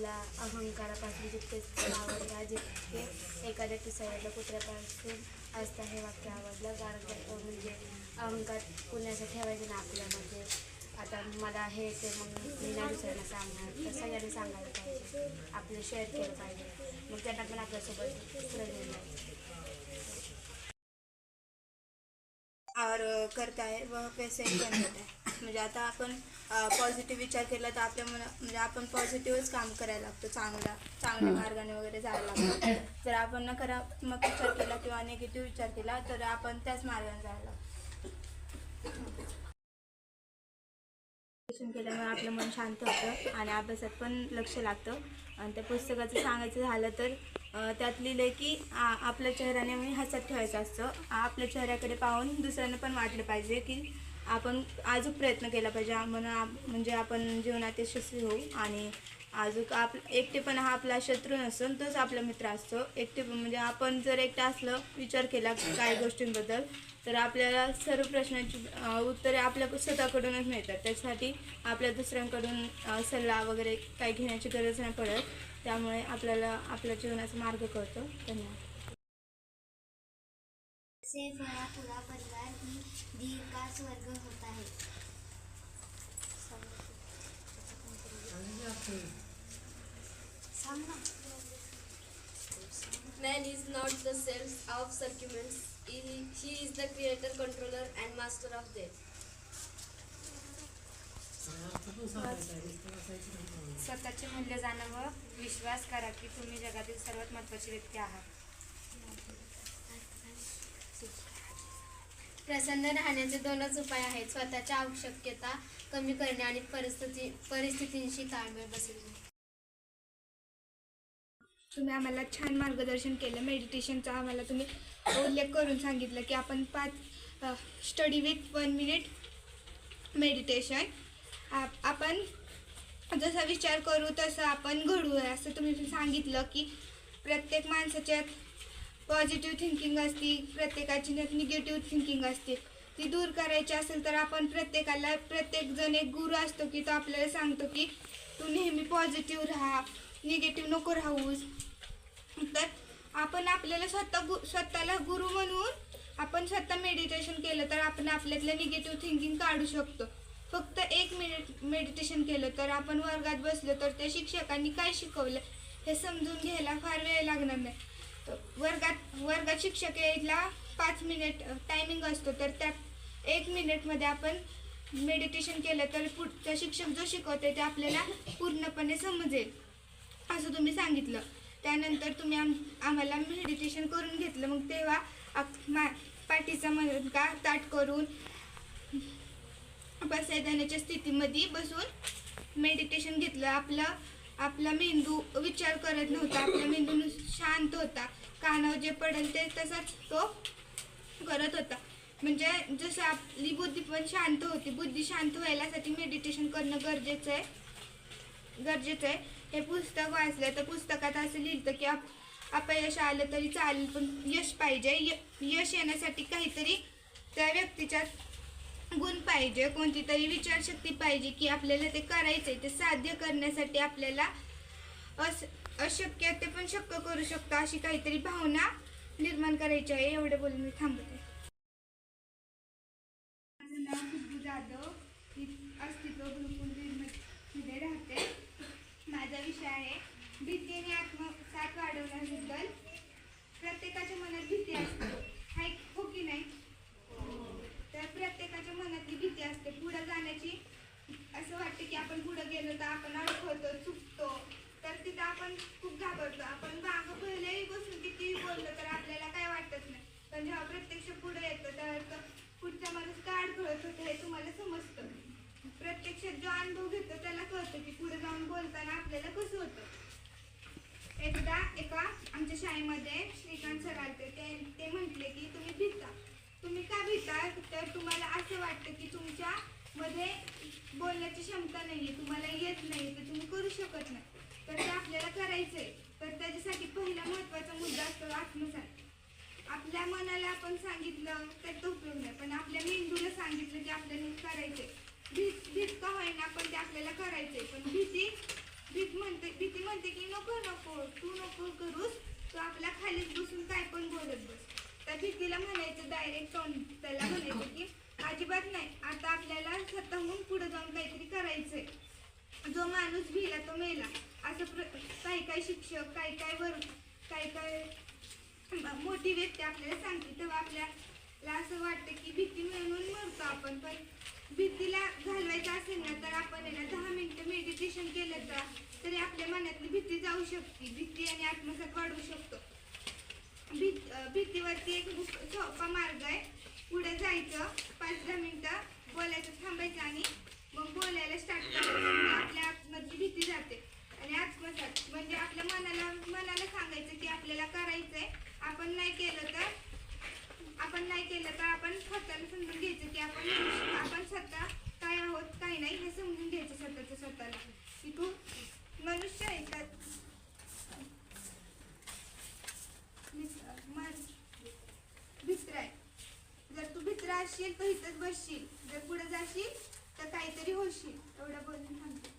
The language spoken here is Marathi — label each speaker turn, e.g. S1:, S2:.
S1: मला अहंकारापासून जितके आवडला, जितके एखाद्या पिसाळ्याला कुत्र्यापासून असतं हे वाक्य आवडलं. कारण म्हणजे अहंकार कुणाचं ठेवायचं ना आपल्यामध्ये. आता मला हे ते मग मी नाही दुसऱ्यांना सांगणार, तर सगळ्यांनी सांगायला पाहिजे, आपलं शेअर केलं पाहिजे, मग त्यांना पण आपल्यासोबत पुढे घेऊन जायचं.
S2: और करता है वह पैसे ही बन जाता है. म्हणजे आता आपण पॉझिटिव्ह विचार केला तर आपल्या म्हणजे आपण पॉझिटिव्हच काम करायला लागतो, चांगल्या मार्गाने वगैरे जायला लागतो. जर आपण नकारात्मक विचार केला किंवा निगेटिव्ह विचार केला तर आपण त्याच मार्गाने जायला लागतो. केल्यामुळे आपलं मन शांत होतं आणि अभ्यासात पण लक्ष लागतं. आणि त्या पुस्तकाचं सांगायचं झालं तर त्यात लिहिलं की आपल्या चेहऱ्याने मी हसत ठेवायचं असतं. आपल्या चेहऱ्याकडे पाहून दुसऱ्यांना पण वाटलं पाहिजे की आपण अजून प्रयत्न केला पाहिजे, म्हणजे आपण जीवनात यशस्वी होऊ. आणि अजून एकटेपणा हा आपला शत्रू नसून तोच आपला मित्र असतो. म्हणजे आपण जर एकटा असलं विचार केला काही गोष्टींबद्दल तर आपल्याला सर्व प्रश्नांची उत्तरे आपल्या स्वतःकडूनच मिळतात. त्यासाठी आपल्या दुसऱ्यांकडून सल्ला वगैरे काही घेण्याची गरज नाही पडत. त्यामुळे आपल्याला आपल्या जीवनाचा मार्ग कळतो. धन्यवाद.
S3: से भरा पूरा परिवार ही दिल का स्वर्ग होता है.
S4: Man is not the cells of circumstance. He is the creator, controller, and master of them.
S1: स्वतःचे मूल्य जाणवं. विश्वास करा की तुम्ही जगातील सर्वात महत्त्वाची व्यक्ती आहात.
S4: प्रसन्न राहण्याचे दोनच उपाय आहेत: स्वतःच्या आवश्यकता कमी करणे आणि परिस्थितींशी ताळमेळ बसवणे.
S2: तुम्ही आम्हाला छान मार्गदर्शन केलं. मेडिटेशनचा आम्हाला तुम्ही उल्लेख करून सांगितलं की आपण 5 स्टडी विथ 1 मिनिट मेडिटेशन. आपण जसा विचार करू तसं आपण घडू असं तुम्ही सांगितलं की प्रत्येक माणसाच्यात पॉझिटिव्ह थिंकिंग असते, प्रत्येकाची निगेटिव्ह थिंकिंग असते. ती दूर करायची असेल तर आपण प्रत्येकजण एक गुरु असतो की तो आपल्याला सांगतो की तू नेहमी पॉझिटिव्ह राहा, निगेटिव्ह नको राहूस. तर आपण आपल्याला स्वतःला गुरु म्हणून आपण स्वतः मेडिटेशन केलं तर आपण आपल्यातलं निगेटिव्ह थिंकिंग काढू शकतो. फक्त 1 मिनिट मेडिटेशन केलं तर आपण वर्गात बसलो तर त्या शिक्षकांनी काय शिकवलं हे समजून घ्यायला फार वेळ लागणार नाही. वर्गात शिक्षक यायला 5 मिनिट टायमिंग असतो, तर त्यात 1 मिनिटमध्ये आपण मेडिटेशन केलं तर पुढचा शिक्षक जो शिकवते ते आपल्याला पूर्णपणे समजेल असं तुम्ही सांगितलं. त्यानंतर तुम्ही आम्हाला मेडिटेशन करून घेतलं. मग तेव्हा पाठीचा मणका ताठ करून बसायदानाच्या स्थितीमध्ये बसून मेडिटेशन घेतलं. आपला मेंदू विचार करत नव्हता, आपला मेंदू शांत होता. कानावर जे पडेल ते तसाच तो करत होता. म्हणजे जसं आपली बुद्धी पण शांत होती. बुद्धी शांत व्हायसाठी मेडिटेशन करणं गरजेचं आहे. हे पुस्तक वाचलं तर पुस्तकात असं लिहिलं की अपयश आलं तरी चालेल पण यश पाहिजे. यश येण्यासाठी काहीतरी त्या व्यक्तीच्यात गुण पाहिजे, कोणती तरी विचारशक्ती पाहिजे की आपल्याला ते करायचंय. ते साध्य करण्यासाठी आपल्याला अशक्य ते पण शक्य करू शकतो अशी काहीतरी भावना निर्माण करायची आहे. एवढे बोलून मी थांबते. माझं नाव खुशबू जाधव, अस्तित्व गुरुकुलमध्ये राहते. माझा विषय आहे भीती आणि आत्मसात वाढवण्याबद्दल. प्रत्येकाच्या मनात भीती असते, हाय हो की नाही? तर प्रत्येकाच्या मनातली भीती असते पुढे जाण्याची. असं वाटतं की आपण पुढे गेलो तर आपण अडखळतो, चुकतो, तर तिथं आपण खूप घाबरतो. आपण मागं पहिलेही बसून किती बोललो तर आपल्याला काय वाटत नाही, पण जेव्हा प्रत्यक्ष पुढे येतं तर पुढचा माणूस काय अडखळत होतं हे तुम्हाला समजतं. प्रत्यक्षात जो अनुभव घेतो त्याला कळतं की पुढे जाऊन बोलताना आपल्याला कसं होतं. एकदा आमच्या शाळेमध्ये श्रीकांत सर आले. ते म्हटले की तुम्ही का भीता? तर तुम्हाला असं वाटतं की तुमच्या मध्ये बोलण्याची क्षमता नाहीये, तुम्हाला येत नाही, तर तुम्ही करू शकत नाही. तर ते आपल्याला करायचंय. तर त्याच्यासाठी पहिला महत्त्वाचा मुद्दा असतो आत्मसात. आपल्या मनाला आपण सांगितलं तर तो उपयोग नाही, पण आपल्या मेंदूला सांगितलं की आपल्याला करायचंय. भीत का होईना पण ते आपल्याला करायचंय. पण भीती भीती म्हणते की नको नको तू नको करूस, तू आपल्या खालीच बसून काय पण बोलत बस. त्या भीतीला म्हणायचं डायरेक्ट त्याला म्हणायचं की अजिबात नाही, आता आपल्याला स्वतःहून पुढे जाऊन काहीतरी करायचंय. जो माणूस भिला तो मेला असं काही शिक्षक काही मोठी व्यक्ती आपल्याला सांगते, तेव्हा आपल्याला असं वाटतं की भीती म्हणून मरतो आपण. पण भीतीला घालवायचं असेल ना तर आपण 10 मिनिटं मेडिटेशन केलं तरी आपल्या मनातली भीती जाऊ शकते. भीती आणि आत्मसात वाढवू शकतो. भीतीवरती एक सोपा मार्ग आहे. पुढे जायचं, 5-10 मिनिटं बोलायचं थांबायचं आणि मग बोलायला स्टार्ट करायचं. आपल्या आतमधली भीती जाते. आणि आत्मसात म्हणजे आपल्या मनाला सांगायचं की आपल्याला करायचंय, आपण नाही केलं तर आपण स्वतःला समजून घ्यायचं की आपण स्वतः काय आहोत काय नाही हे समजून घ्यायचं स्वतःला की तू मनुष्य आहे तर भित्र आहे. जर तू भित्र असशील तर इथंच बसशील, जर पुढे जाशील तर काहीतरी होशील. एवढं बोलून थांबते.